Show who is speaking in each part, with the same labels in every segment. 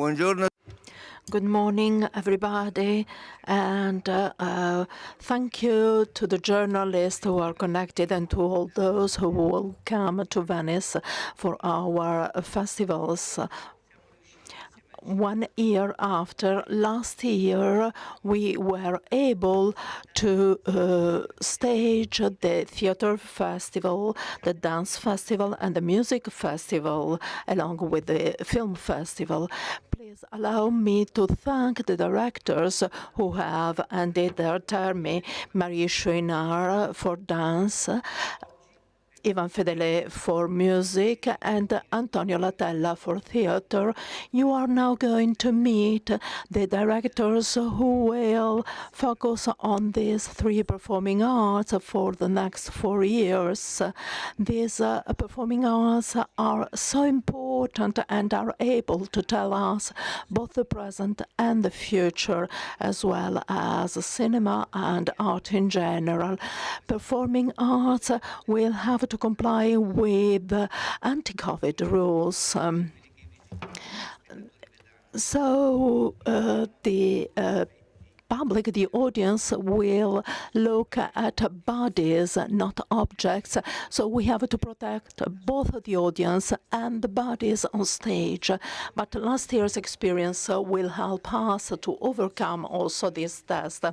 Speaker 1: Buongiorno.
Speaker 2: Good morning, everybody, and thank you to the journalists who are connected and to all those who will come to Venice for our festivals. 1 year after, last year, we were able to stage the theater festival, the dance festival, and the music festival, along with the film festival. Please allow me to thank the directors who have ended their term, Marie Chouinard for dance, Ivan Fedele for music, and Antonio Latella for theater. You are now going to meet the directors who will focus on these 3 performing arts for the next 4 years. These performing arts are so important and are able to tell us both the present and the future, as well as cinema and art in general. Performing arts will have to comply with anti-COVID rules. So the public, the audience, will look at bodies, not objects. So we have to protect both the audience and the bodies on stage. But last year's experience will help us to overcome also this test.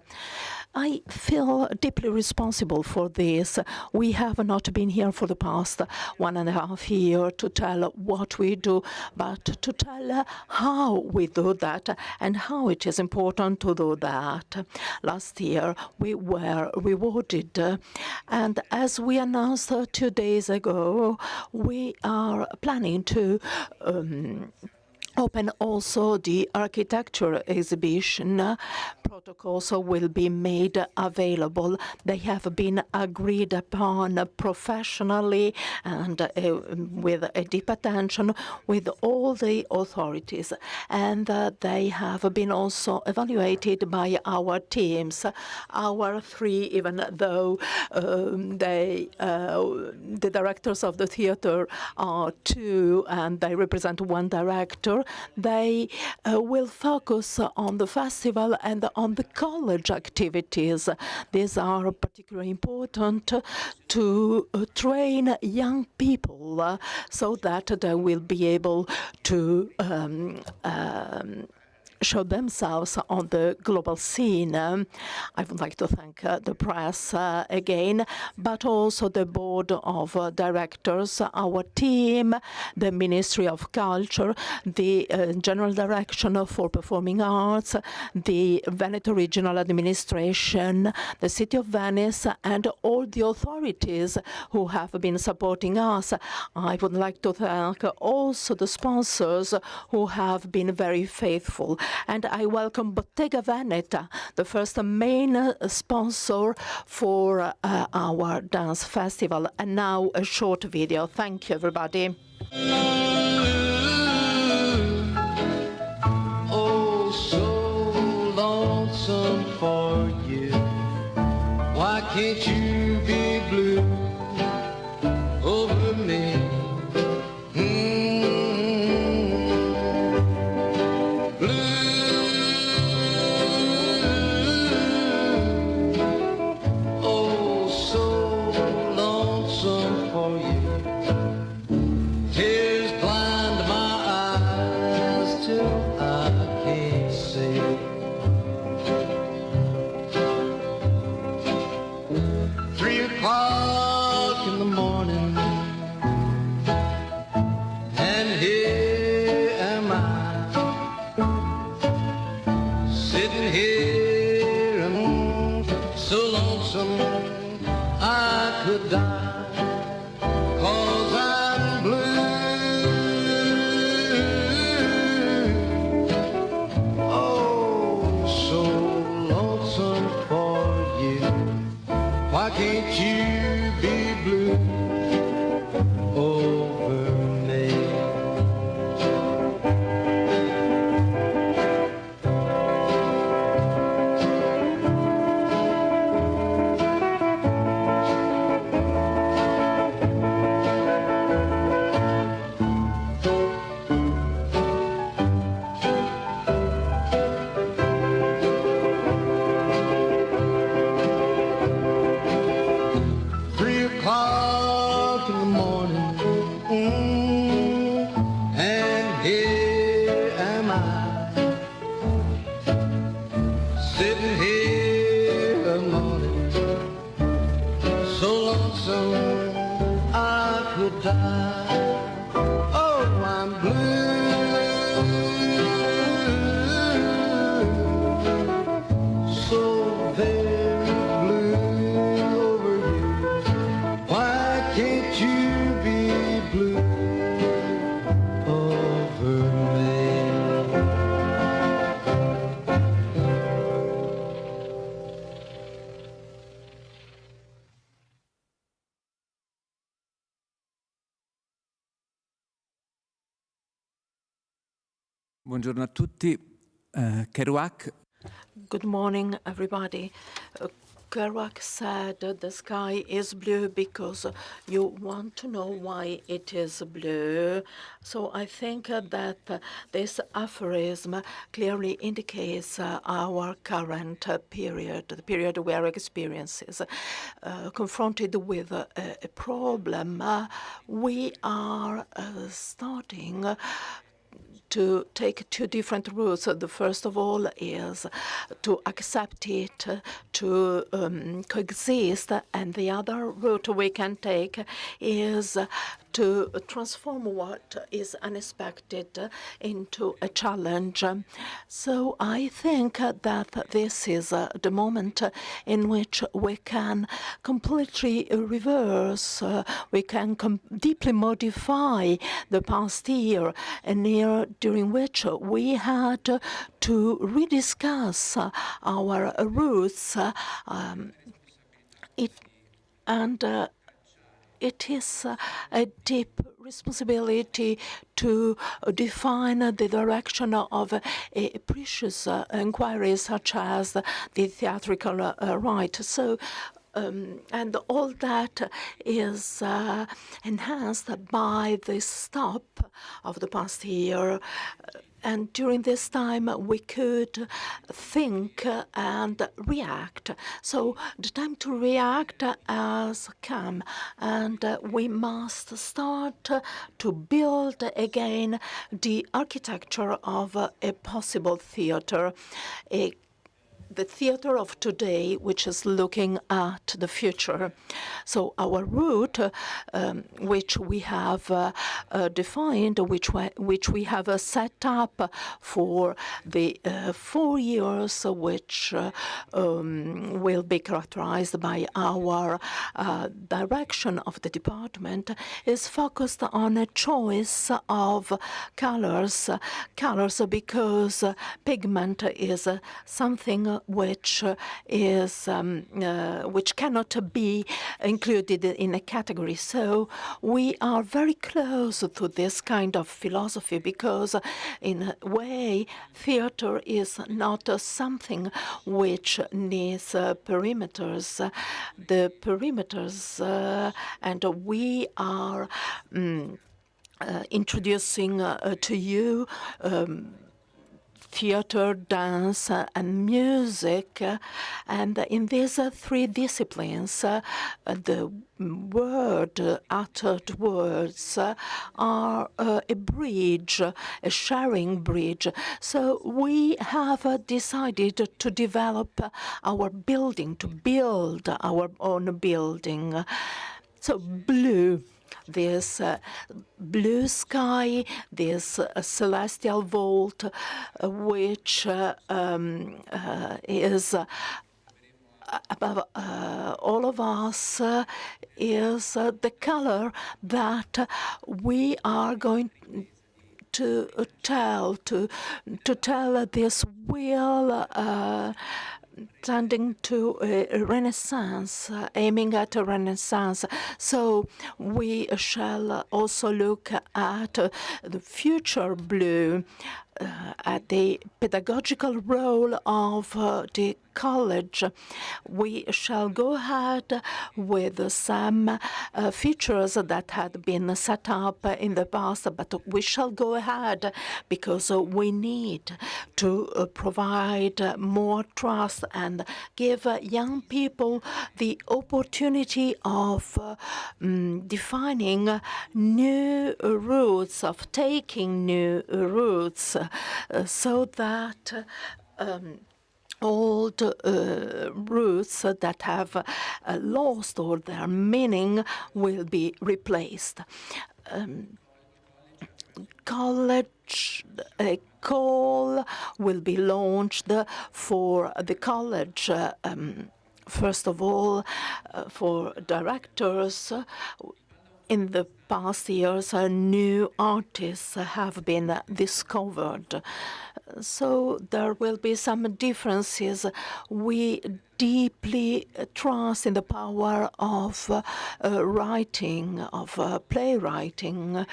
Speaker 2: I feel deeply responsible for this. We have not been here for the past 1.5 years to tell what we do, but to tell how we do that and how it is important to do that. Last year, we were rewarded. And as we announced 2 days ago, we are planning to open also the architecture exhibition. Protocols will be made available. They have been agreed upon professionally and with a deep attention with all the authorities. And they have been also evaluated by our teams, our 3, even though the directors of the theater are 2 and they represent 1 director. They will focus on the festival and on the college activities. These are particularly important to train young people so that they will be able to show themselves on the global scene. I would like to thank the press again, but also the board of directors, our team, the Ministry of Culture, the General Direction for Performing Arts, the Veneto Regional Administration, the City of Venice, and all the authorities who have been supporting us. I would like to thank also the sponsors who have been very faithful. And I welcome Bottega Veneta, the first main sponsor for our dance festival. And now a short video. Thank you, everybody.
Speaker 3: Oh, so lonesome for you. Why can't you be blue over me? side. Oh, I'm blue, so very blue over you. Why can't you be blue over me?
Speaker 1: Buongiorno a tutti. Kerouac.
Speaker 2: Good morning, everybody. Kerouac said the sky is blue because you want to know why it is blue. So I think that this aphorism clearly indicates our current period, the period we are experiencing, confronted with a problem. We are starting to take two different routes. The first of all is to accept it, to coexist, and the other route we can take is to transform what is unexpected into a challenge. So I think that this is the moment in which we can completely reverse, we can deeply modify the past year, a year during which we had to rediscuss our roots. It is a deep responsibility to define the direction of a precious inquiry such as the theatrical right. So, and all that is enhanced by the stop of the past year. And during this time, we could think and react. So the time to react has come, and we must start to build again the architecture of a possible theater, the theater of today, which is looking at the future. So our route, which we have defined, which we have set up for the 4 years, which will be characterized by our direction of the department, is focused on a choice of colors. Colors because pigment is something which cannot be included in a category. So we are very close to this kind of philosophy because, in a way, theater is not something which needs perimeters. The perimeters, and we are introducing to you theater, dance, and music. And in these three disciplines, the uttered words are a bridge, a sharing bridge. So we have decided to develop our building, to build our own building. So blue. This blue sky, this celestial vault, which is above all of us, is the color that we are going to tell this wheel tending to a renaissance, aiming at a renaissance. So we shall also look at the future blue, at the pedagogical role of the college. We shall go ahead with some features that had been set up in the past, but we shall go ahead because we need to provide more trust and give young people the opportunity of defining new routes, of taking new routes, so that old roots that have lost all their meaning will be replaced. College call will be launched for the college. First of all, for directors. In the past years, new artists have been discovered. So there will be some differences. We deeply trust in the power of writing, of playwriting.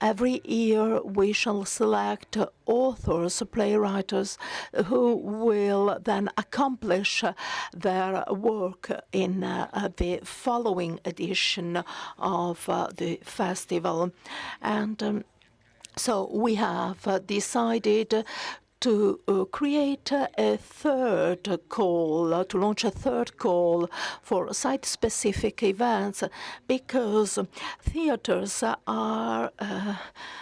Speaker 2: Every year we shall select authors, playwrights, who will then accomplish their work in the following edition of the festival. And so we have decided to create a third call, to launch a third call for site-specific events, because theaters are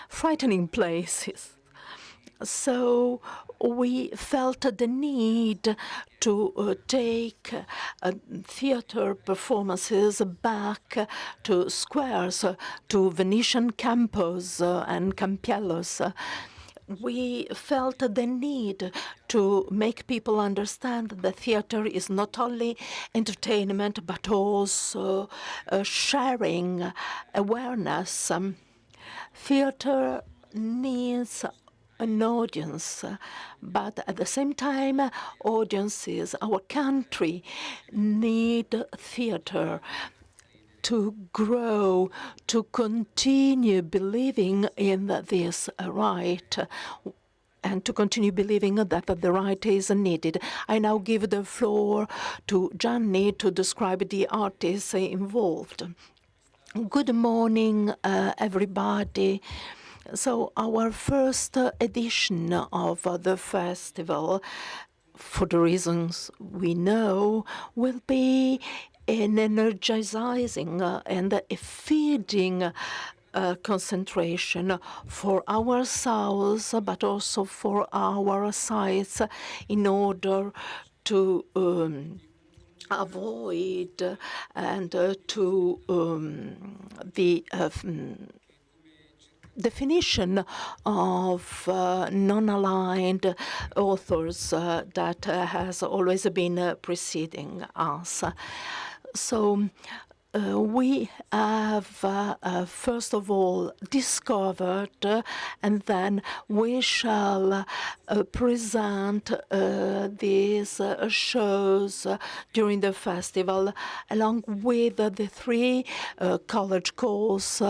Speaker 2: frightening places. So we felt the need to take theater performances back to squares, to Venetian campos and campiellos. We felt the need to make people understand that theater is not only entertainment, but also sharing awareness. Theater needs an audience, but at the same time, audiences, our country, need theater to grow, to continue believing in this right, and to continue believing that the right is needed. I now give the floor to Gianni to describe the artists involved. Good morning, everybody. So our first edition of the festival, for the reasons we know, will be an energizing and a feeding concentration for ourselves, but also for our sites, in order to avoid and to the definition of non-aligned authors that has always been preceding us. So we have first of all discovered, and then we shall present these shows during the festival, along with the three college calls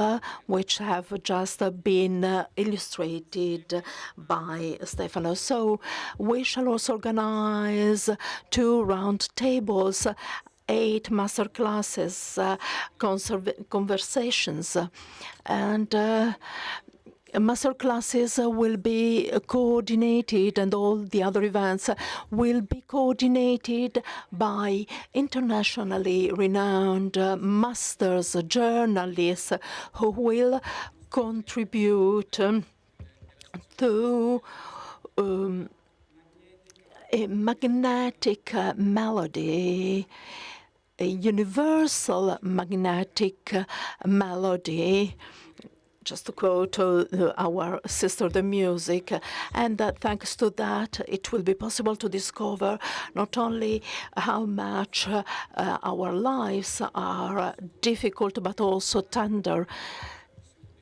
Speaker 2: which have just been illustrated by Stefano. So we shall also organize 2 round tables, 8 master classes, conversations, and master classes will be coordinated, and all the other events will be coordinated by internationally renowned masters, journalists, who will contribute to a magnetic melody, a universal magnetic melody, just to quote our sister, the music. And thanks to that, it will be possible to discover not only how much our lives are difficult, but also tender.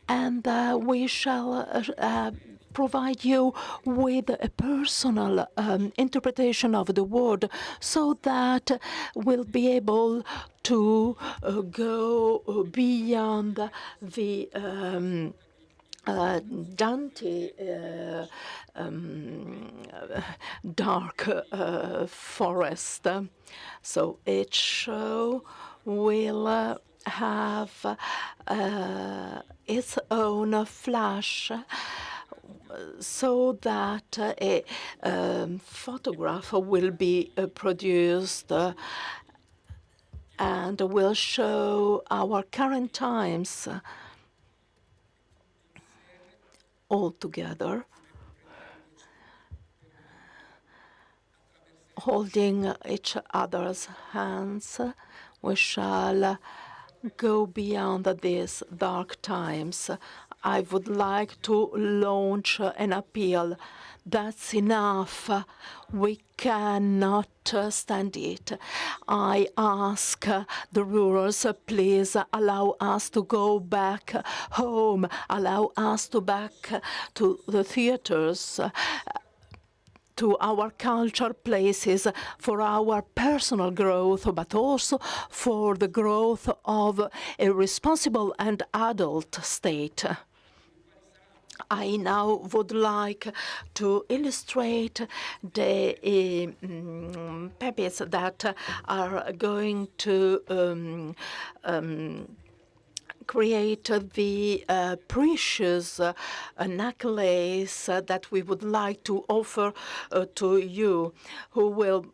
Speaker 2: And we shall provide you with a personal interpretation of the word, so that we'll be able to go beyond the Dante dark forest. So each show will have its own flash, so that a photograph will be produced and will show our current times all together. Holding each other's hands, we shall go beyond these dark times. I would like to launch an appeal. That's enough. We cannot stand it. I ask the rulers, please allow us to go back home, allow us to back to the theaters, to our culture places, for our personal growth, but also for the growth of a responsible and adult state. I now would like to illustrate the puppets that are going to create the precious necklace that we would like to offer to you, who will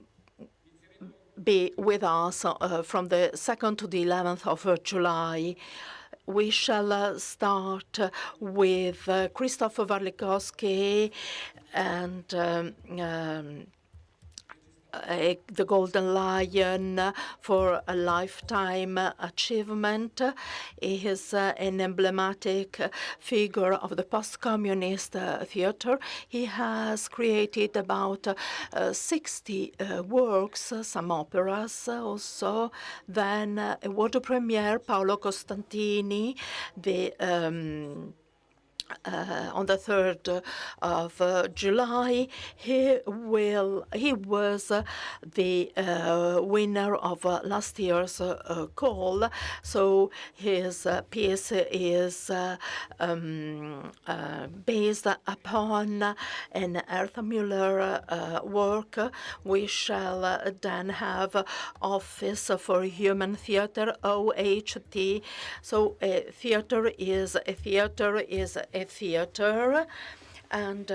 Speaker 2: be with us from the 2nd to the 11th of July. We shall start with Christopher Warlikowski and the Golden Lion for a lifetime achievement. He is an emblematic figure of the post-communist theater. He has created about 60 works, some operas also. Then a world premiere, Paolo Costantini, on the 3rd of July. He was the winner of last year's call, so his piece is based upon an Arthur Müller work. We shall then have Office for Human Theatre, OHT. So a theatre is a theatre is a theatre, and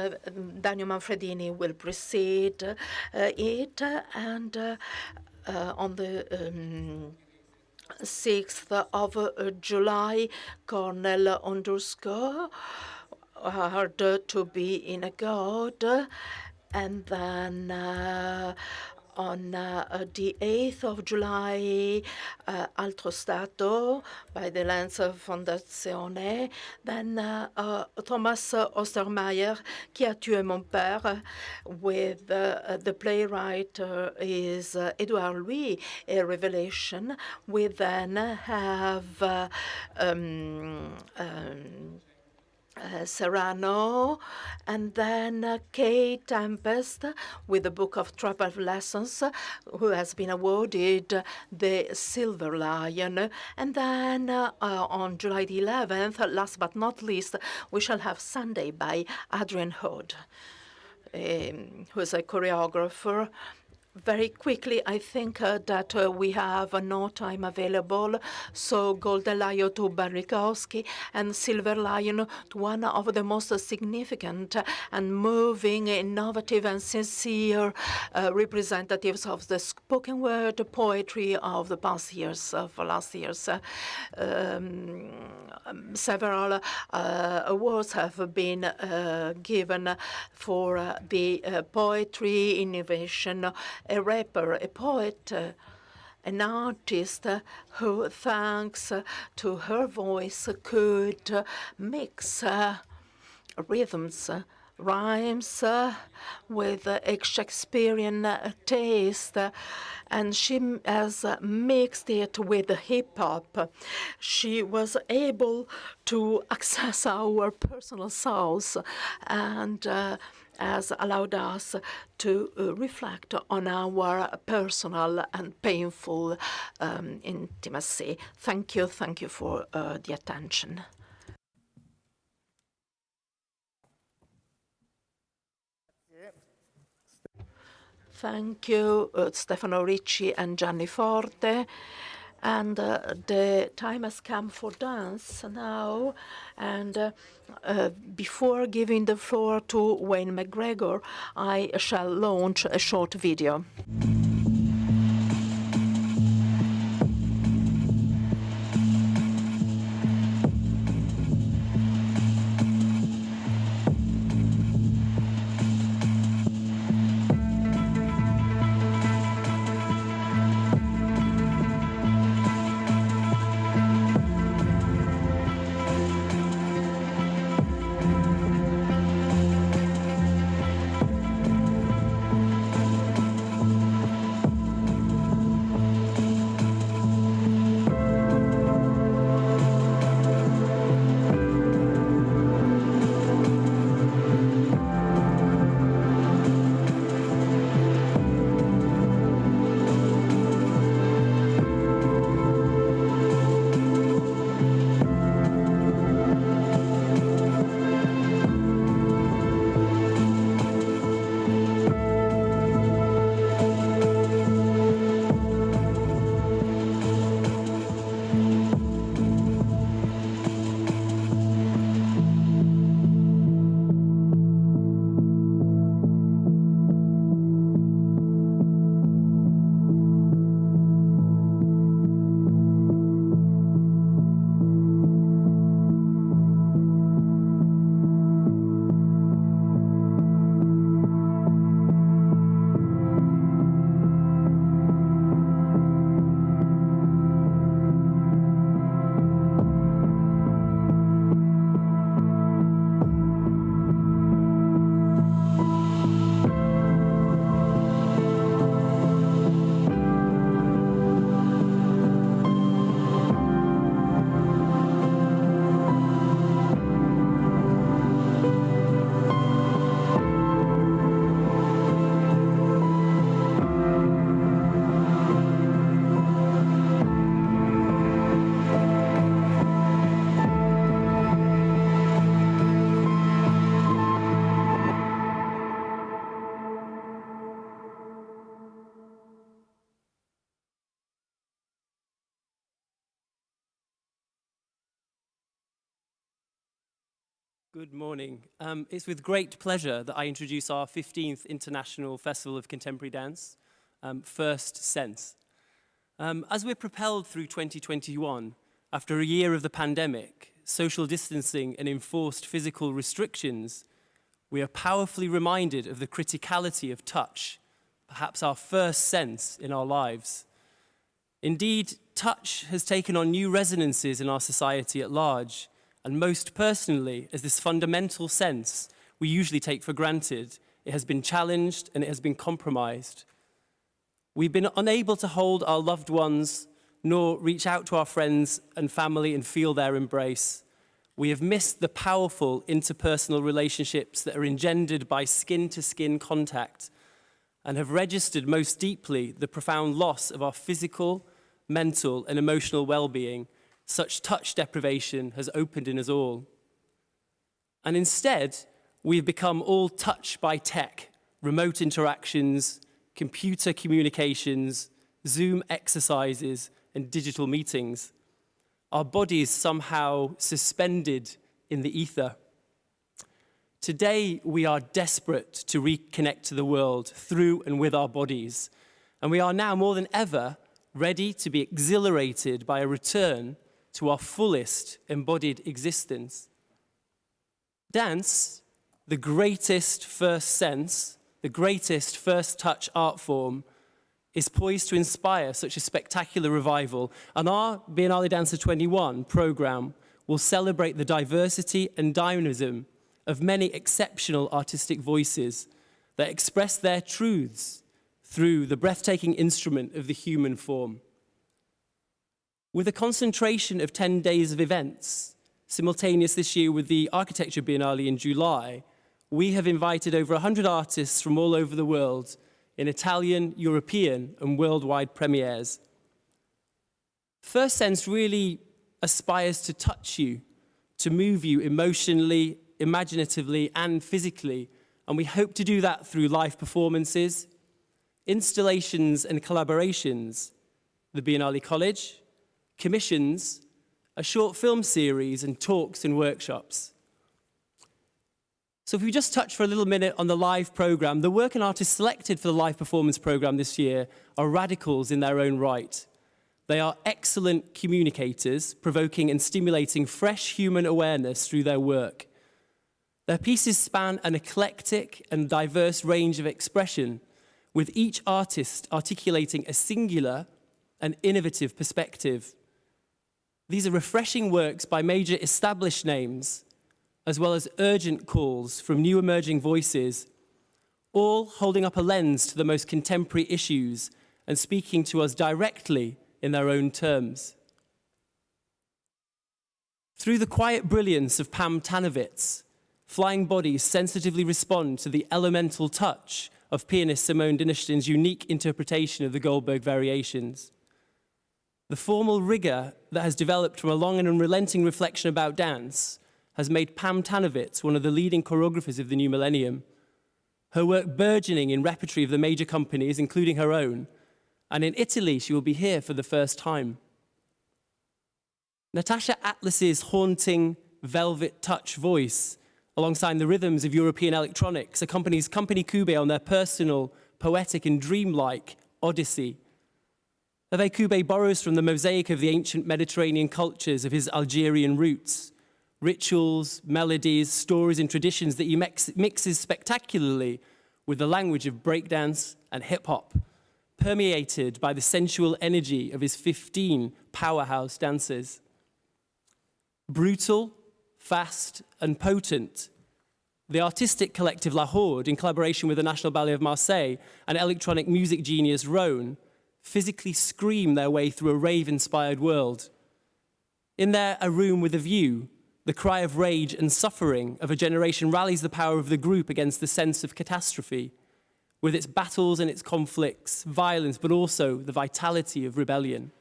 Speaker 2: Daniel Manfredini will precede it, and on the 6th of July, Cornel Ondrusko, Hard to Be in a God, and then on the 8th of July, Altro Stato by the Lenz Fondazione. Then Thomas Ostermeyer, Qui a tué mon père, with the playwright is Edouard Louis, a revelation. We then have Serrano, and then Kay Tempest with the Book of Travel Lessons, who has been awarded the Silver Lion. And then on July the 11th, last but not least, we shall have Sunday by Adrian Hode, who is a choreographer. Very quickly, I think that we have no time available, so Golden Lion to Warlikowski and Silver Lion to one of the most significant and moving, innovative and sincere representatives of the spoken word poetry of the past years, of last years. Several awards have been given for the poetry innovation. A rapper, a poet, an artist who, thanks to her voice, could mix rhythms, rhymes with a Shakespearean taste, and she has mixed it with hip-hop. She was able to access our personal souls and has allowed us to reflect on our personal and painful intimacy. Thank you for the attention. Thank you, Stefano Ricci and Gianni Forte. And the time has come for dance now. And before giving the floor to Wayne McGregor, I shall launch a short video.
Speaker 4: Good morning. It's with great pleasure that I introduce our 15th International Festival of Contemporary Dance, First Sense. As we're propelled through 2021, after a year of the pandemic, social distancing and enforced physical restrictions, we are powerfully reminded of the criticality of touch, perhaps our first sense in our lives. Indeed, touch has taken on new resonances in our society at large, and most personally, as this fundamental sense we usually take for granted, it has been challenged and it has been compromised. We've been unable to hold our loved ones, nor reach out to our friends and family and feel their embrace. We have missed the powerful interpersonal relationships that are engendered by skin-to-skin contact, and have registered most deeply the profound loss of our physical, mental, and emotional well-being. Such touch deprivation has opened in us all. And instead, we've become all touch by tech, remote interactions, computer communications, Zoom exercises, and digital meetings. Our bodies somehow suspended in the ether. Today, we are desperate to reconnect to the world through and with our bodies. And we are now more than ever ready to be exhilarated by a return to our fullest embodied existence. Dance, the greatest first sense, the greatest first touch art form, is poised to inspire such a spectacular revival. And our Biennale Danza 21 program will celebrate the diversity and dynamism of many exceptional artistic voices that express their truths through the breathtaking instrument of the human form. With a concentration of 10 days of events, simultaneous this year with the Architecture Biennale in July, we have invited over 100 artists from all over the world in Italian, European, and worldwide premieres. First Sense really aspires to touch you, to move you emotionally, imaginatively, and physically, and we hope to do that through live performances, installations and collaborations, the Biennale College, commissions, a short film series, and talks and workshops. So if we just touch for a little minute on the live program, the work and artists selected for the live performance program this year are radicals in their own right. They are excellent communicators, provoking and stimulating fresh human awareness through their work. Their pieces span an eclectic and diverse range of expression, with each artist articulating a singular and innovative perspective. These are refreshing works by major established names, as well as urgent calls from new emerging voices, all holding up a lens to the most contemporary issues and speaking to us directly in their own terms. Through the quiet brilliance of Pam Tanovitz, flying bodies sensitively respond to the elemental touch of pianist Simone Dinnerstein's unique interpretation of the Goldberg variations. The formal rigor that has developed from a long and unrelenting reflection about dance has made Pam Tanovitz one of the leading choreographers of the new millennium. Her work burgeoning in repertory of the major companies, including her own, and in Italy she will be here for the first time. Natasha Atlas's haunting velvet touch voice, alongside the rhythms of European electronics, accompanies Company Kube on their personal, poetic and dreamlike odyssey. Hervé Kube borrows from the mosaic of the ancient Mediterranean cultures of his Algerian roots, rituals, melodies, stories and traditions that he mixes spectacularly with the language of breakdance and hip-hop, permeated by the sensual energy of his 15 powerhouse dancers. Brutal, fast and potent, the artistic collective La Horde, in collaboration with the National Ballet of Marseille and electronic music genius Rhone, physically scream their way through a rave-inspired world. In their A Room with a View, the cry of rage and suffering of a generation rallies the power of the group against the sense of catastrophe, with its battles and its conflicts, violence, but also the vitality of rebellion.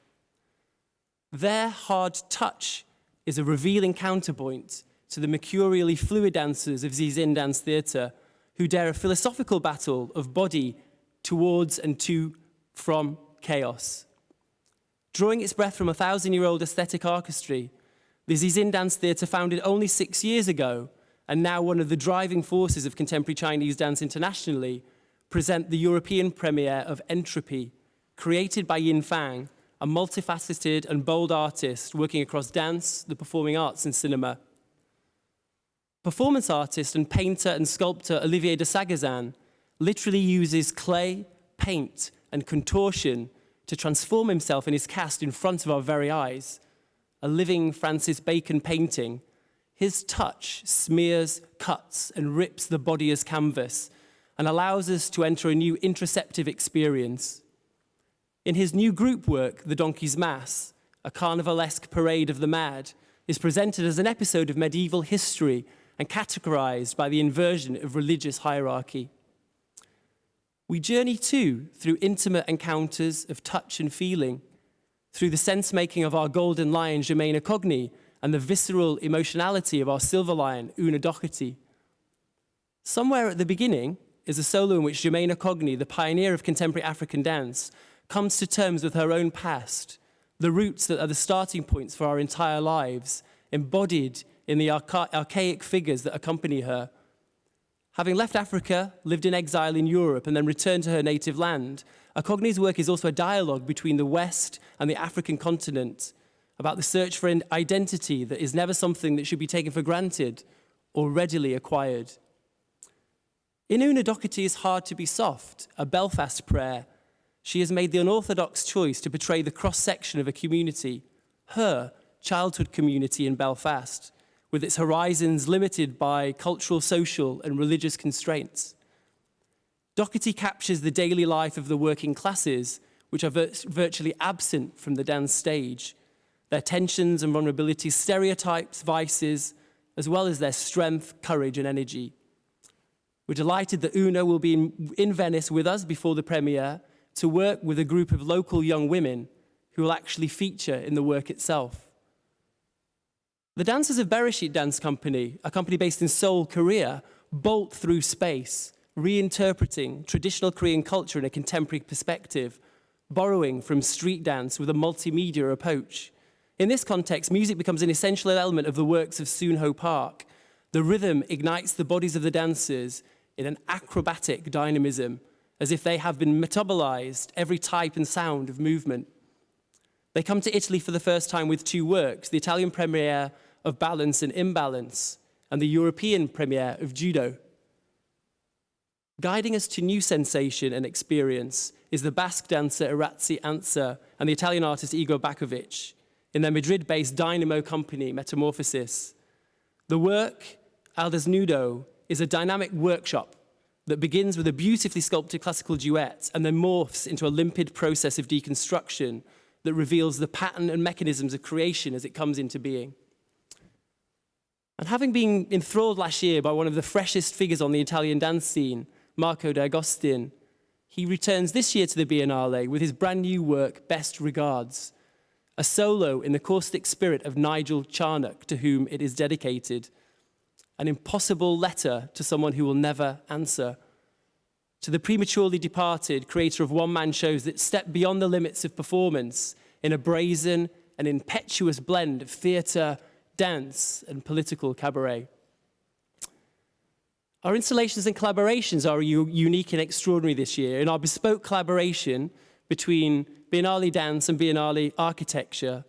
Speaker 4: Their hard touch is a revealing counterpoint to the mercurially fluid dancers of Zizin Dance Theatre, who dare a philosophical battle of body towards and to, from chaos. Drawing its breath from a 1,000-year-old aesthetic orchestra, the Zizin Dance Theatre, founded only 6 years ago and now one of the driving forces of contemporary Chinese dance internationally, present the European premiere of Entropy, created by Yin Fang, a multifaceted and bold artist working across dance, the performing arts, and cinema. Performance artist and painter and sculptor Olivier de Sagazan literally uses clay, paint, and contortion to transform himself and his cast in front of our very eyes. A living Francis Bacon painting, his touch smears, cuts, and rips the body as canvas and allows us to enter a new introspective experience. In his new group work, The Donkey's Mass, a carnivalesque parade of the mad, is presented as an episode of medieval history and categorized by the inversion of religious hierarchy. We journey too through intimate encounters of touch and feeling, through the sense-making of our golden lion, Germaine Cogni, and the visceral emotionality of our silver lion, Una Doherty. Somewhere at the beginning is a solo in which Germaine Cogni, the pioneer of contemporary African dance, comes to terms with her own past, the roots that are the starting points for our entire lives, embodied in the archaic figures that accompany her. Having left Africa, lived in exile in Europe, and then returned to her native land, Cogni's work is also a dialogue between the West and the African continent about the search for an identity that is never something that should be taken for granted or readily acquired. In Una Doherty's Hard to be Soft, a Belfast prayer, she has made the unorthodox choice to portray the cross-section of a community, her childhood community in Belfast, with its horizons limited by cultural, social, and religious constraints. Doherty captures the daily life of the working classes, which are virtually absent from the dance stage, their tensions and vulnerabilities, stereotypes, vices, as well as their strength, courage, and energy. We're delighted that Una will be in Venice with us before the premiere to work with a group of local young women who will actually feature in the work itself. The dancers of Bereshit Dance Company, a company based in Seoul, Korea, bolt through space, reinterpreting traditional Korean culture in a contemporary perspective, borrowing from street dance with a multimedia approach. In this context, music becomes an essential element of the works of Soon-Ho Park. The rhythm ignites the bodies of the dancers in an acrobatic dynamism, as if they have been metabolized every type and sound of movement. They come to Italy for the first time with two works, the Italian premiere of Balance and Imbalance, and the European premiere of Judo. Guiding us to new sensation and experience is the Basque dancer Iratzi Ansa and the Italian artist Igor Bakovic in their Madrid-based dynamo company, Metamorphosis. The work, Al Desnudo, is a dynamic workshop that begins with a beautifully sculpted classical duet and then morphs into a limpid process of deconstruction that reveals the pattern and mechanisms of creation as it comes into being. And having been enthralled last year by one of the freshest figures on the Italian dance scene, Marco D'Agostin, he returns this year to the Biennale with his brand new work, Best Regards, a solo in the caustic spirit of Nigel Charnock, to whom it is dedicated, an impossible letter to someone who will never answer, to the prematurely departed creator of one-man shows that step beyond the limits of performance in a brazen and impetuous blend of theatre, dance, and political cabaret. Our installations and collaborations are unique and extraordinary this year. In our bespoke collaboration between Biennale Dance and Biennale Architecture,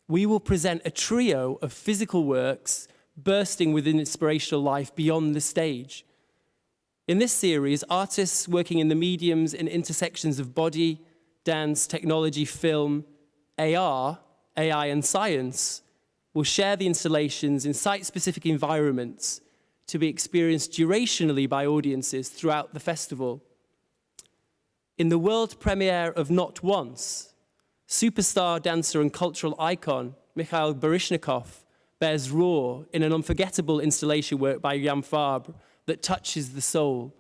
Speaker 4: we will present a trio of physical works bursting with an inspirational life beyond the stage. In this series, artists working in the mediums and intersections of body, dance, technology, film, AR, AI, and science will share the installations in site-specific environments to be experienced durationally by audiences throughout the festival. In the world premiere of Not Once, superstar dancer and cultural icon Mikhail Baryshnikov bears raw in an unforgettable installation work by Jan Fabre that touches the soul.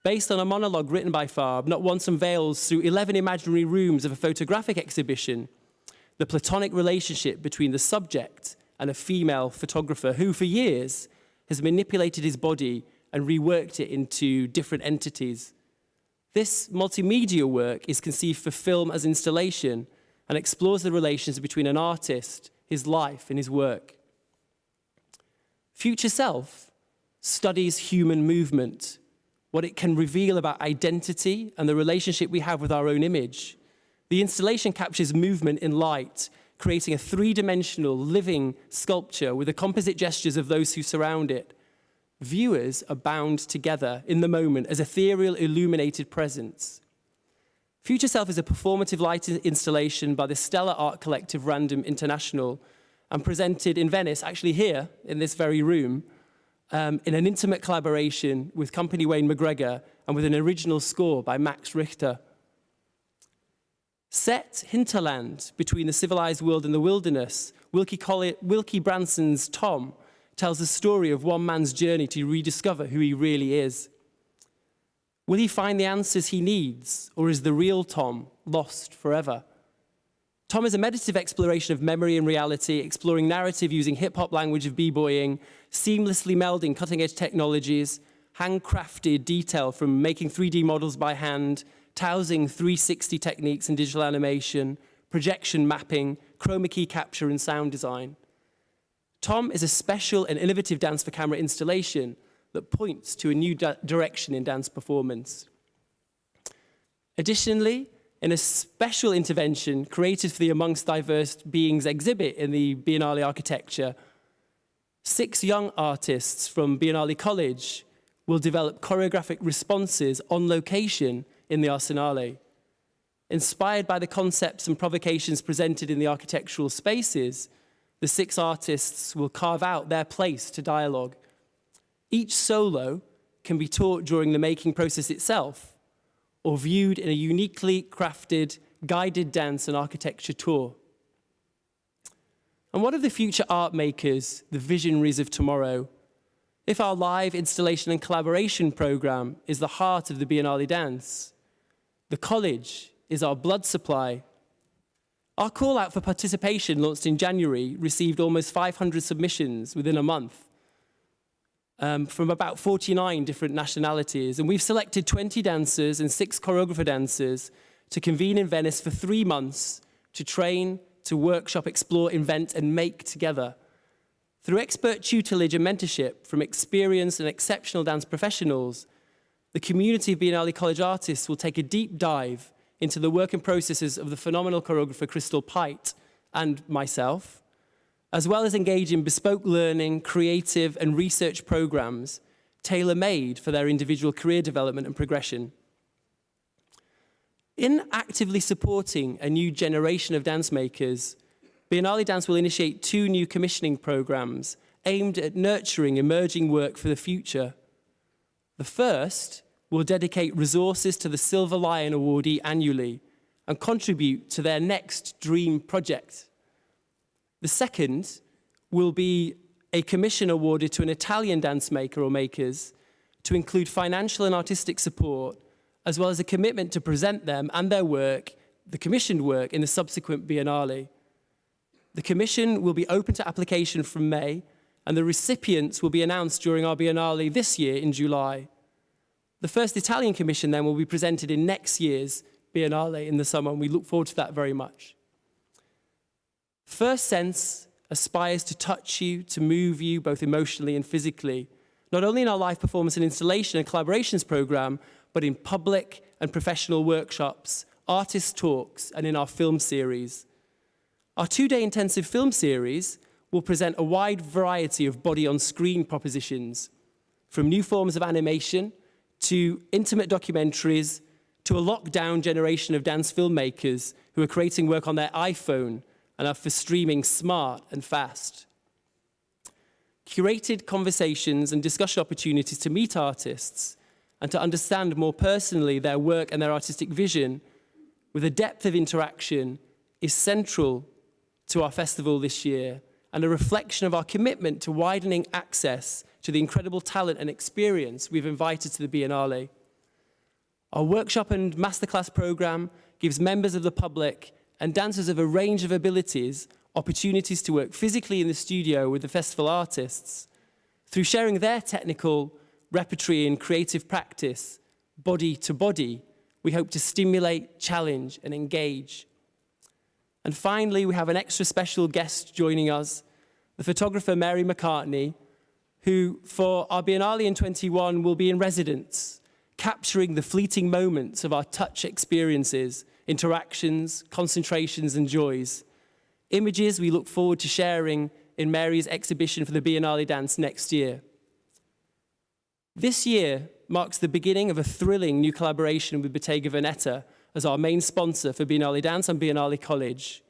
Speaker 4: Based on a monologue written by Fabre, Not Once unveils through 11 imaginary rooms of a photographic exhibition the platonic relationship between the subject and a female photographer who, for years, has manipulated his body and reworked it into different entities. This multimedia work is conceived for film as installation and explores the relations between an artist, his life, and his work. Future Self studies human movement, what it can reveal about identity and the relationship we have with our own image. The installation captures movement in light, creating a three-dimensional living sculpture with the composite gestures of those who surround it. Viewers are bound together in the moment as ethereal, illuminated presence. Future Self is a performative light installation by the stellar art collective Random International and presented in Venice, actually here in this very room, in an intimate collaboration with company Wayne McGregor and with an original score by Max Richter. Set hinterland between the civilized world and the wilderness, Wilkie Branson's Tom tells the story of one man's journey to rediscover who he really is. Will he find the answers he needs, or is the real Tom lost forever? Tom is a meditative exploration of memory and reality, exploring narrative using hip-hop language of b-boying, seamlessly melding cutting-edge technologies, handcrafted detail from making 3D models by hand, Towsing 360 techniques in digital animation, projection mapping, chroma key capture, and sound design. Tom is a special and innovative dance for camera installation that points to a new direction in dance performance. Additionally, in a special intervention created for the Amongst Diverse Beings exhibit in the Biennale Architecture, 6 young artists from Biennale College will develop choreographic responses on location in the Arsenale. Inspired by the concepts and provocations presented in the architectural spaces, the 6 artists will carve out their place to dialogue. Each solo can be taught during the making process itself or viewed in a uniquely crafted, guided dance and architecture tour. And what of the future art makers, the visionaries of tomorrow? If our live installation and collaboration program is the heart of the Biennale Dance, the college is our blood supply. Our call out for participation, launched in January, received almost 500 submissions within a month from about 49 different nationalities. And we've selected 20 dancers and 6 choreographer dancers to convene in Venice for 3 months to train, to workshop, explore, invent, and make together. Through expert tutelage and mentorship from experienced and exceptional dance professionals, the community of Biennale College artists will take a deep dive into the work and processes of the phenomenal choreographer Crystal Pite and myself, as well as engage in bespoke learning, creative and research programs tailor-made for their individual career development and progression. In actively supporting a new generation of dance makers, Biennale Dance will initiate 2 new commissioning programs aimed at nurturing emerging work for the future. The first will dedicate resources to the Silver Lion awardee annually and contribute to their next dream project. The second will be a commission awarded to an Italian dance maker or makers to include financial and artistic support, as well as a commitment to present them and their work, the commissioned work, in the subsequent Biennale. The commission will be open to application from May, and the recipients will be announced during our Biennale this year in July. The first Italian commission then will be presented in next year's Biennale in the summer, and we look forward to that very much. First Sense aspires to touch you, to move you both emotionally and physically, not only in our live performance and installation and collaborations program, but in public and professional workshops, artist talks, and in our film series. Our 2-day intensive film series will present a wide variety of body-on-screen propositions, from new forms of animation to intimate documentaries, to a lockdown generation of dance filmmakers who are creating work on their iPhone and are for streaming smart and fast. Curated conversations and discussion opportunities to meet artists and to understand more personally their work and their artistic vision with a depth of interaction is central to our festival this year, and a reflection of our commitment to widening access to the incredible talent and experience we've invited to the Biennale. Our workshop and masterclass program gives members of the public and dancers of a range of abilities opportunities to work physically in the studio with the festival artists. Through sharing their technical repertory and creative practice, body to body, we hope to stimulate, challenge, and engage. And finally, we have an extra special guest joining us, the photographer Mary McCartney, who for our Biennale in 21 will be in residence, capturing the fleeting moments of our touch experiences, interactions, concentrations and joys. Images we look forward to sharing in Mary's exhibition for the Biennale Dance next year. This year marks the beginning of a thrilling new collaboration with Bottega Veneta as our main sponsor for Biennale Dance and Biennale College.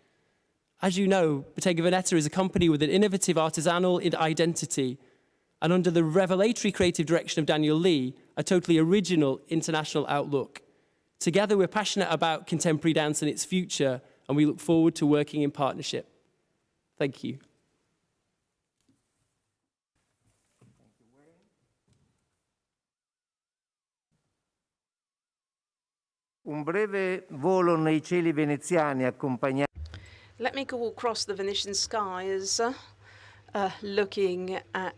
Speaker 4: As you know, Bottega Veneta is a company with an innovative artisanal identity, and under the revelatory creative direction of Daniel Lee, a totally original international outlook. Together, we're passionate about contemporary dance and its future, and we look forward to working in partnership. Thank you.
Speaker 5: Un breve volo nei cieli veneziani accompagnato.
Speaker 6: Let me go across the Venetian skies, looking at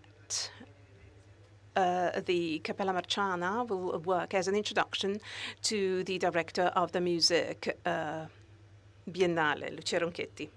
Speaker 6: the Cappella Marciana will work as an introduction to the director of the Music Biennale, Lucia Ronchetti.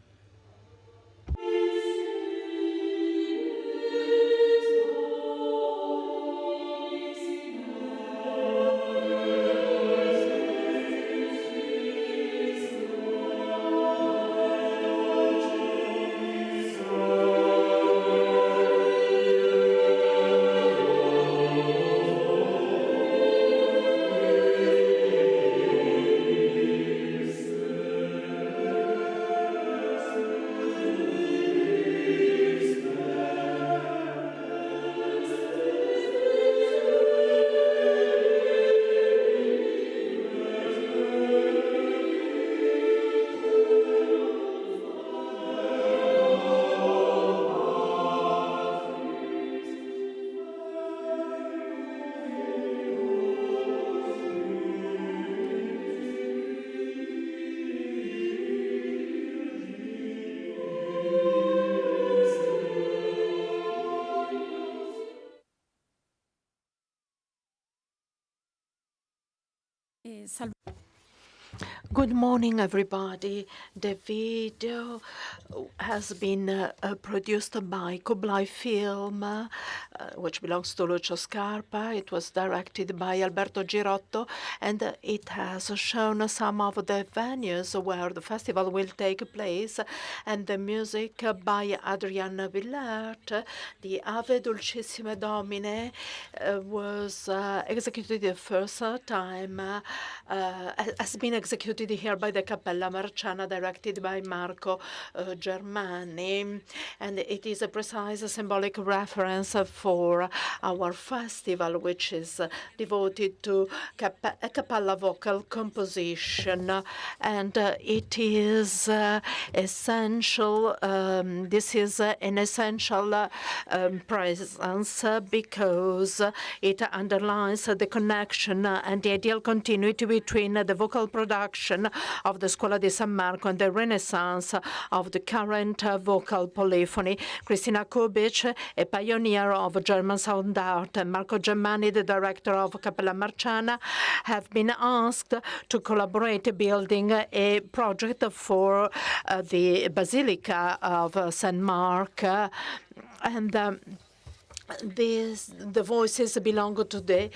Speaker 2: Good morning, everybody. The video has been produced by Kublai Film, which belongs to Lucio Scarpa. It was directed by Alberto Girotto, and it has shown some of the venues where the festival will take place, and the music by Adrian Villert. The Ave Dulcissime Domine was executed the first time, has been executed here by the Cappella Marciana, directed by Marco Germani, and it is a precise symbolic reference for our festival, which is devoted to a cappella vocal composition, and it is essential. This is an essential presence because it underlines the connection and the ideal continuity between the vocal production of the Scuola di San Marco and the renaissance of the current vocal polyphony. Christina Kubic, a pioneer of German sound art, and Marco Germani, the director of Cappella Marciana, have been asked to collaborate building a project for the Basilica of St. Mark. And the voices belong to the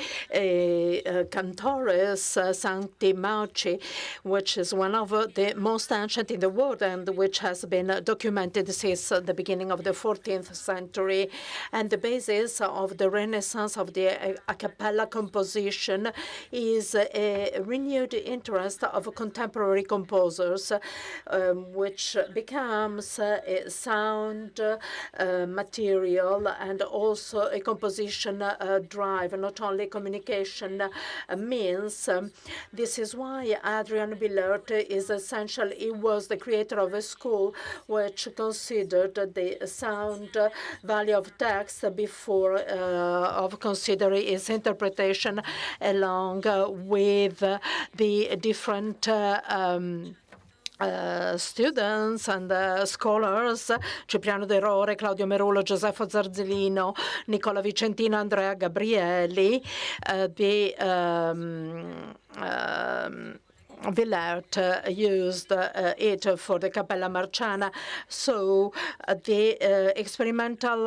Speaker 2: Cantores Sancti Marci, which is one of the most ancient in the world and which has been documented since the beginning of the 14th century. And the basis of the Renaissance of the a cappella composition is a renewed interest of contemporary composers, which becomes a sound material and also a composition drive, not only communication means. This is why Adrian Villert is essential. He was the creator of a school which considered the sound value of text before of considering its interpretation along with the different students and scholars, Cipriano De Rore, Claudio Merulo, Giuseppe Zarzellino, Nicola Vicentino, Andrea Gabrielli, Villert used it for the Cappella Marciana. So the experimental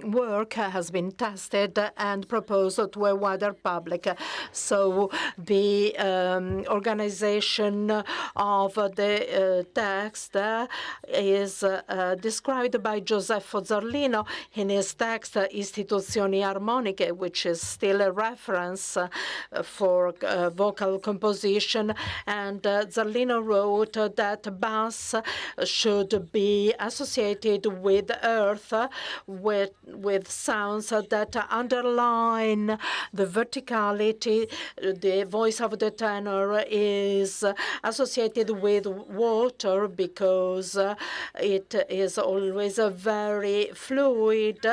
Speaker 2: work has been tested and proposed to a wider public. So the organization of the text is described by Giuseppe Zarlino in his text Istituzioni Armoniche, which is still a reference for vocal composition. And Zarlino wrote that bass should be associated with earth, with sounds that underline the verticality. The voice of the tenor is associated with water because it is always very fluid,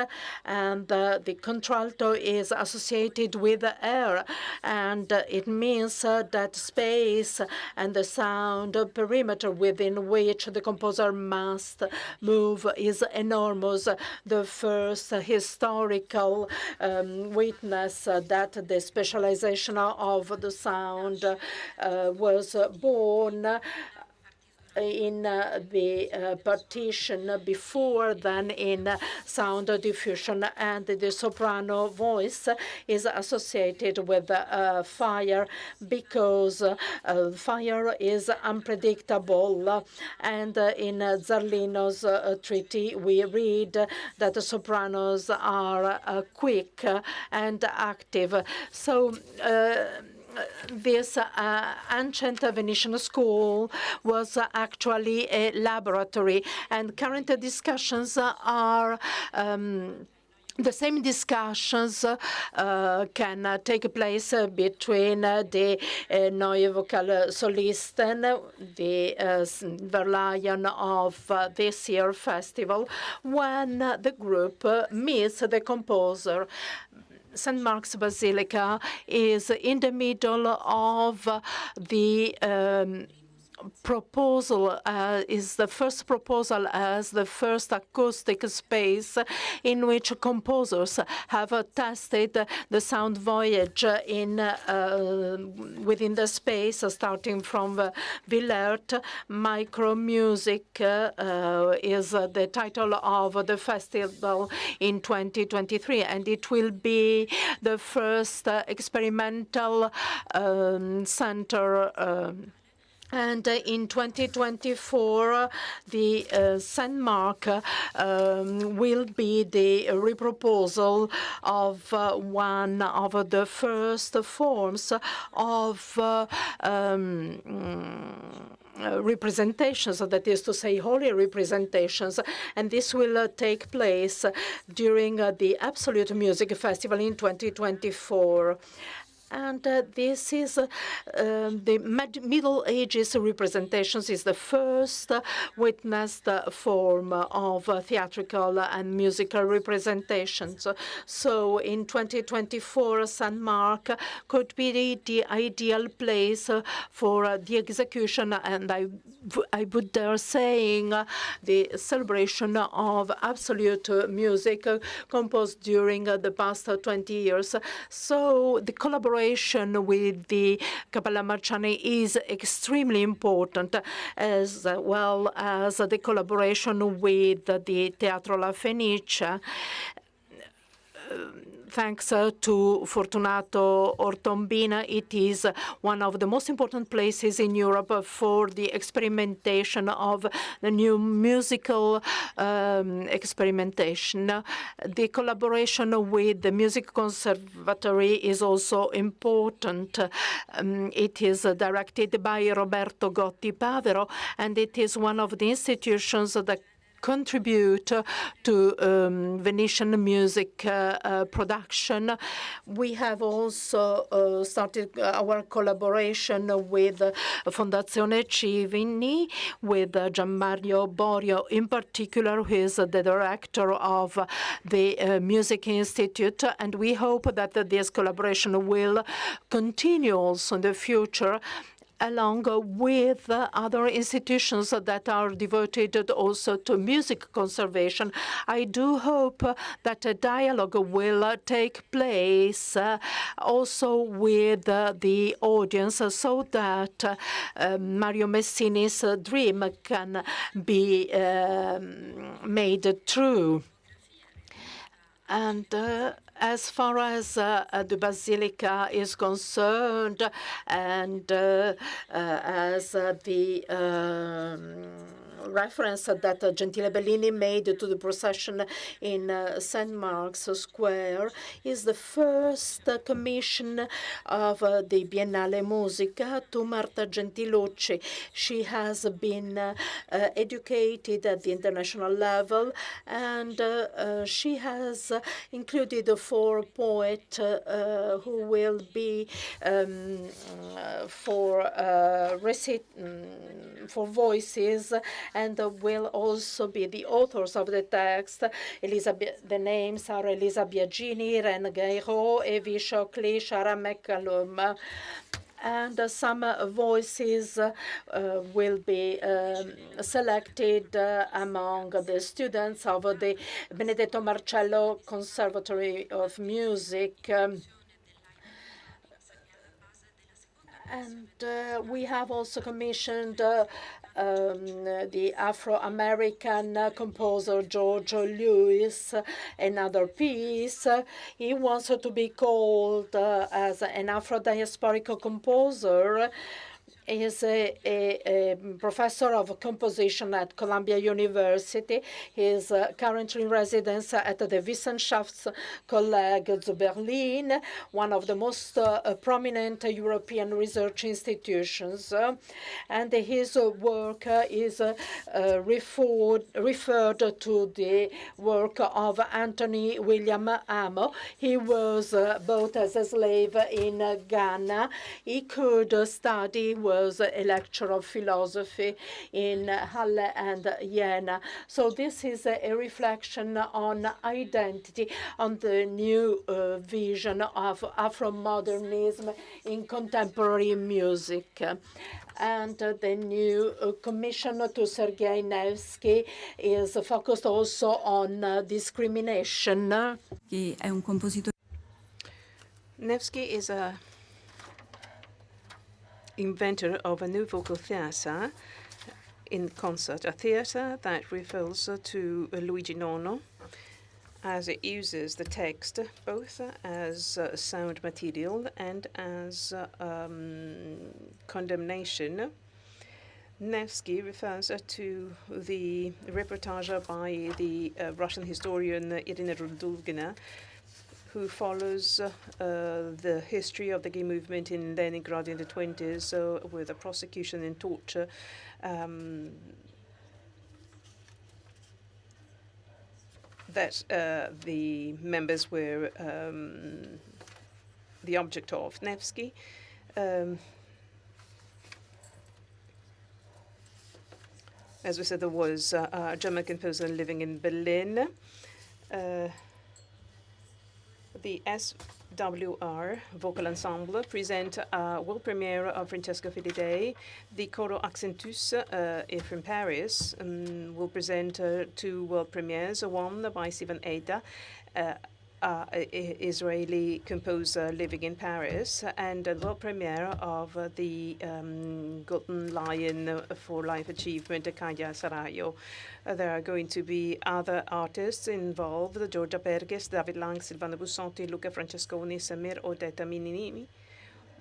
Speaker 2: and the contralto is associated with air, and it means that space and the sound perimeter within which the composer must move is enormous. The first historical witness that the specialization of the sound was born in the partition before than in sound diffusion, and the soprano voice is associated with fire because fire is unpredictable. And in Zarlino's treaty, we read that the sopranos are quick and active. So this ancient Venetian school was actually a laboratory, and current discussions are the same discussions can take place between the Neue Vocal Solisten, the Verleihen of this year's festival, when the group meets the composer. St. Mark's Basilica is in the middle of the proposal, is the first proposal as the first acoustic space in which composers have tested the sound voyage in within the space, starting from Villert. Micro Music is the title of the festival in 2023, and it will be the first experimental center. And in 2024, the St. Mark will be the reproposal of one of the first forms of representations, that is to say, holy representations, and this will take place during the Absolute Music Festival in 2024. And this is the Middle Ages representations is the first witnessed form of theatrical and musical representations. So in 2024, St. Mark could be the ideal place for the execution, and I would dare saying the celebration of absolute music composed during the past 20 years. So the collaboration with the Cappella Marciana is extremely important, as well as the collaboration with the Teatro La Fenice. Thanks to Fortunato Ortombina, it is one of the most important places in Europe for the experimentation of the new musical experimentation. The collaboration with the Music Conservatory is also important. It is directed by Roberto Gotti Pavero, and it is one of the institutions that contribute to Venetian music production. We have also started our collaboration with Fondazione Civini, with Gianmario Borio in particular, who is the director of the Music Institute, and we hope that this collaboration will continue also in the future. along with other institutions that are devoted also to music conservation. I do hope that a dialogue will take place also with the audience so that Mario Messini's dream can be made true. And as far as the Basilica is concerned, and as the reference that Gentile Bellini made to the procession in St. Mark's Square, is the first commission of the Biennale Musica to Marta Gentilucci. She has been educated at the international level, and she has included 4 poets who will be for voices, and will also be the authors of the text. The names are Elisa Biagini, Ren Gairo, Evi Shockley, Shara McCallum. And some voices will be selected among the students of the Benedetto Marcello Conservatory of Music. And we have also commissioned the Afro-American composer George Lewis another piece. He wants to be called as an Afro-diasporic composer. He is a professor of composition at Columbia University. He is currently in residence at the Wissenschaftskolleg zu Berlin, one of the most prominent European research institutions. And his work is referred to the work of Anthony William Amo. He was bought as a slave in Ghana. He could study, was a lecturer of philosophy in Halle and Jena. So this is a reflection on identity, on the new vision of Afro-modernism in contemporary music. And the new commission to Sergei Nevsky is focused also on discrimination.
Speaker 6: Nevsky is a inventor of a new vocal theatre in concert, a theatre that refers to Luigi Nono, as it uses the text both as sound material and as condemnation. Nevsky refers to the reportage by the Russian historian Irina Rudulgina, who follows the history of the gay movement in Leningrad in the 20s with the prosecution and torture. That the members were the object of. Nevsky as we said, there was a German composer living in Berlin. The SWR Vocal Ensemble present a world premiere of Francesco Fedidei. The Coro Accentus from Paris will present 2 world premieres, one by Sivan Eida, Israeli composer living in Paris, and a world premiere of the Golden Lion for Life Achievement, Kaya Sarayo. There are going to be other artists involved: Giorgia Perges, David Lang, Silvana Bussotti, Luca Francesconi, Samir Odetta Minimi,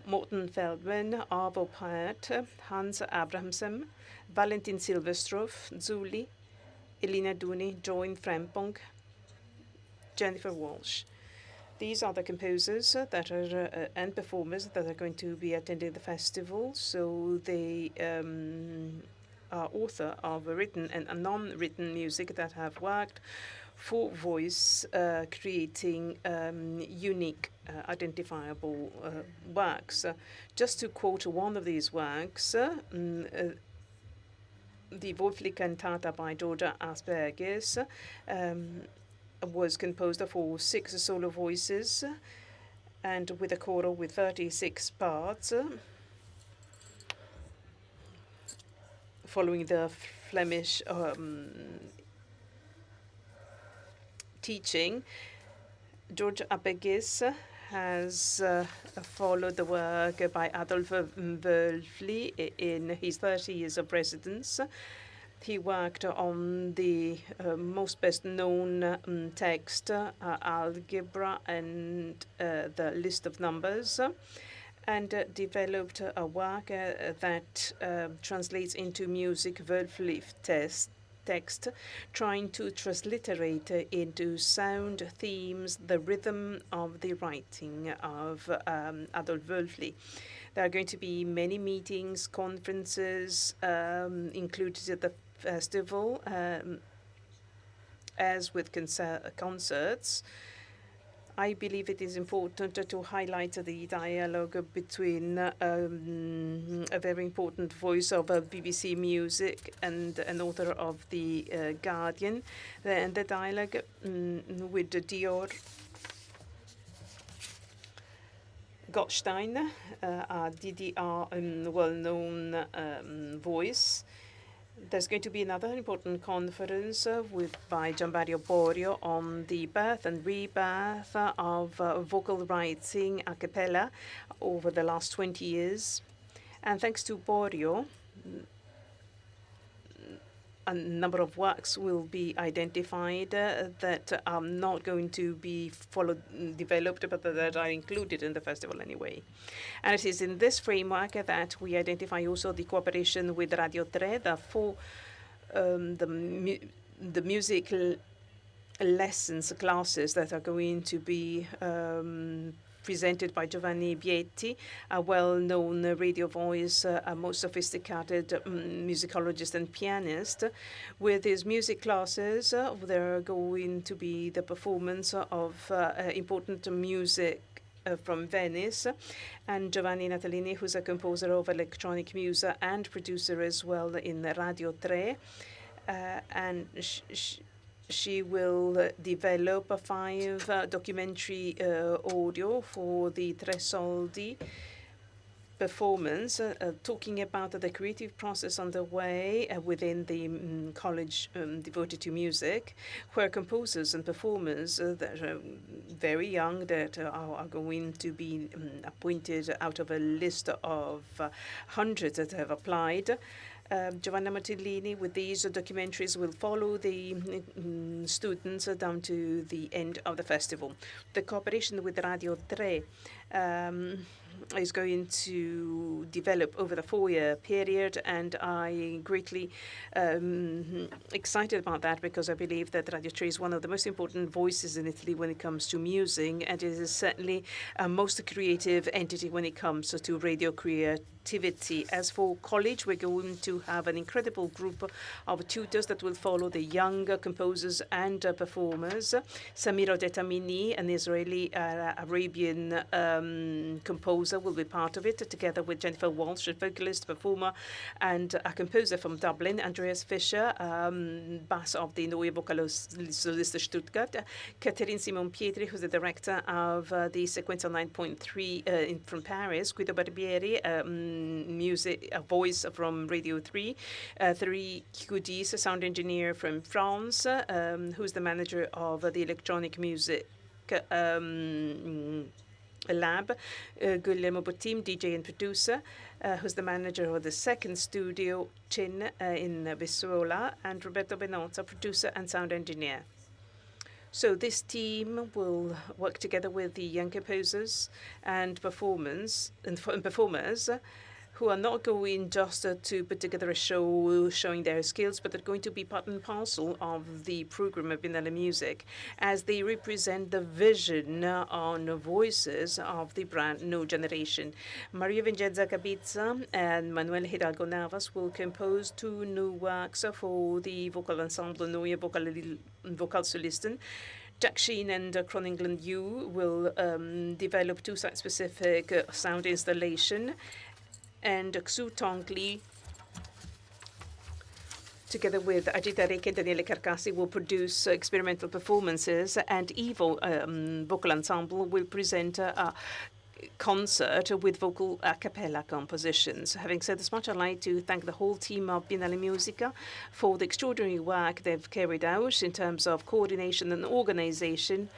Speaker 6: Morten Feldman, Arvo Pärt, Hans Abrahamsen, Valentin Silvestrov, Zuli, Elina Duni, Join Frempong, Jennifer Walsh. These are the composers that are and performers that are going to be attending the festival. So they are author of written and non-written music that have worked for voice, creating unique, identifiable works. Just to quote one of these works, the Wolfli Cantata by Georgia Asperges was composed for 6 solo voices and with a choral with 36 parts. following the Flemish teaching. George Apegis has followed the work by Adolf Wölfli in his 30 years of residence. He worked on the most best-known text, algebra and the list of numbers, and developed a work that translates into music Wölfli text, trying to transliterate into sound themes the rhythm of the writing of Adolf Wölfli. There are going to be many meetings, conferences included at the festival, as with concerts. I believe it is important to highlight the dialogue between a very important voice of BBC Music and an author of The Guardian, and the dialogue with Dior Gottstein, a DDR well-known voice. There's going to be another important conference by Gianmario Borio on the birth and rebirth of vocal writing a cappella over the last 20 years. And thanks to Borio, a number of works will be identified that are not going to be developed, but that are included in the festival anyway. And it is in this framework that we identify also the cooperation with Radio 3, the music lessons classes that are going to be presented by Giovanni Bietti, a well-known radio voice, a most sophisticated musicologist and pianist. With his music classes, there are going to be the performance of important music from Venice, and Giovanni Natalini, who's a composer of electronic music and producer as well in Radio 3, and she will develop 5 documentary audio for the Tre Soldi performance, talking about the creative process underway within the college devoted to music, where composers and performers that are very young, that are going to be appointed out of a list of hundreds that have applied. Giovanna Martellini, with these documentaries, will follow the students down to the end of the festival. The cooperation with Radio 3 is going to develop over the 4-year period, and I greatly excited about that, because I believe that Radio 3 is one of the most important voices in Italy when it comes to music, and it is certainly a most creative entity when it comes to radio creativity. As for college, we're going to have an incredible group of tutors that will follow the young composers and performers. Samir Odetamini, an Israeli Arabian composer, will be part of it, together with Jennifer Walsh, a vocalist, performer, and a composer from Dublin, Andreas Fischer, bass of the Neue Vokalsoliste Stuttgart, Catherine Simon Pietri, who's the director of the Sequenza 9.3 from Paris, Guido Barbieri, music, a voice from Radio 3, Thierry Coudis, a sound engineer from France, who's the manager of the electronic music lab, Guillermo Bottim, DJ and producer, who's the manager of the second studio, Chin, in Vissuola, and Roberto Benozza, producer and sound engineer. So this team will work together with the young composers and performers who are not going just to put together a show showing their skills, but they're going to be part and parcel of the program of Biennale Music, as they represent the vision on voices of the brand new generation. Maria Vincenza Capizza and Manuel Hidalgo Navas will compose 2 new works for the vocal ensemble Neue Vokalsolisten. Jack Sheen and Croningland Yu will develop 2 site-specific sound installation, and Xu Tong Li, together with Ajita Reke and Daniele Carcassi, will produce experimental performances, and Evo Vocal Ensemble will present a concert with vocal a cappella compositions. Having said this much, I'd like to thank the whole team of Biennale Musica for the extraordinary work they've carried out in terms of coordination and organization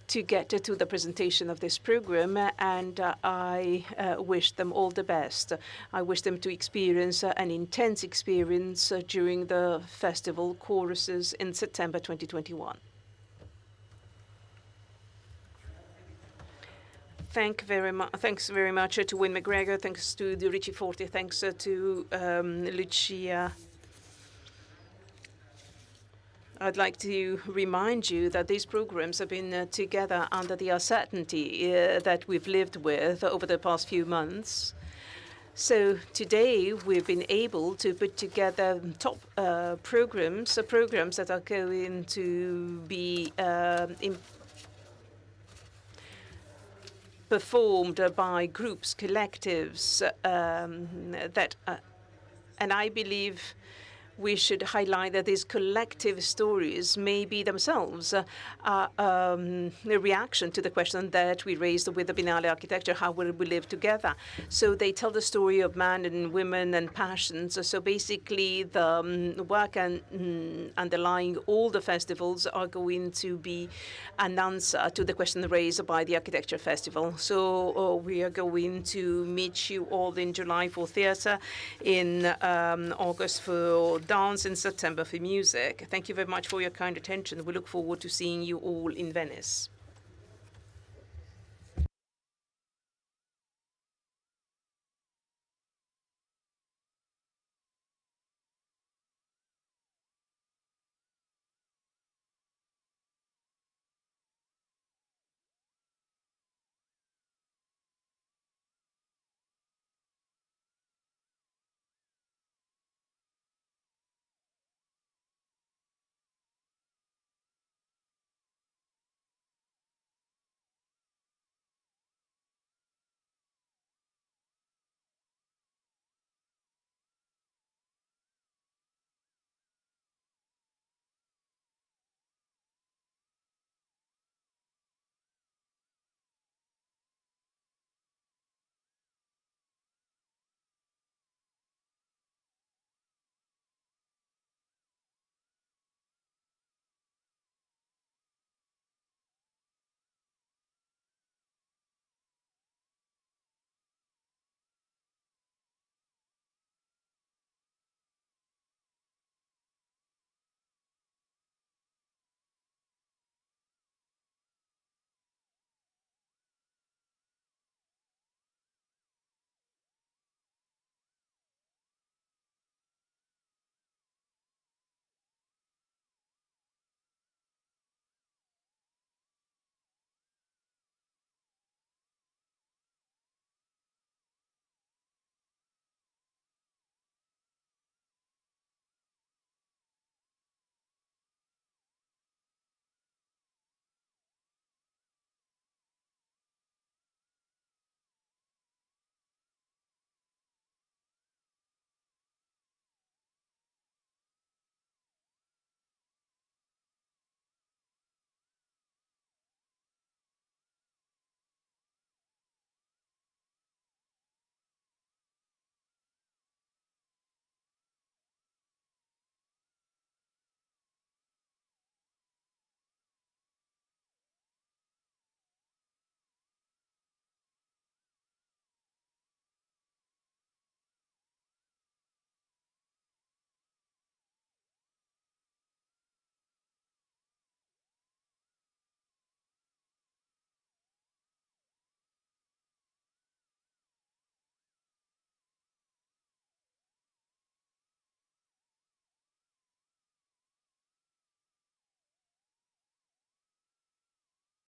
Speaker 6: to get to the presentation of this program, and I wish them all the best. I wish them to experience an intense experience during the festival choruses in September 2021. Thanks very much to Wayne McGregor, thanks to the Ricci Forte, thanks to Lucia. I'd like to remind you that these programs have been together under the uncertainty that we've lived with over the past few months. So today we've been able to put together top programs that are going to be performed by groups, collectives, and I believe we should highlight that these collective stories may be themselves a reaction to the question that we raised with the Biennale architecture: how will we live together? So they tell the story of man and women and passions. So basically the work underlying all the festivals are going to be an answer to the question raised by the architecture festival. So we are going to meet you all in July for theatre, in August for dance, in September for music. Thank you very much for your kind attention. We look forward to seeing you all in Venice.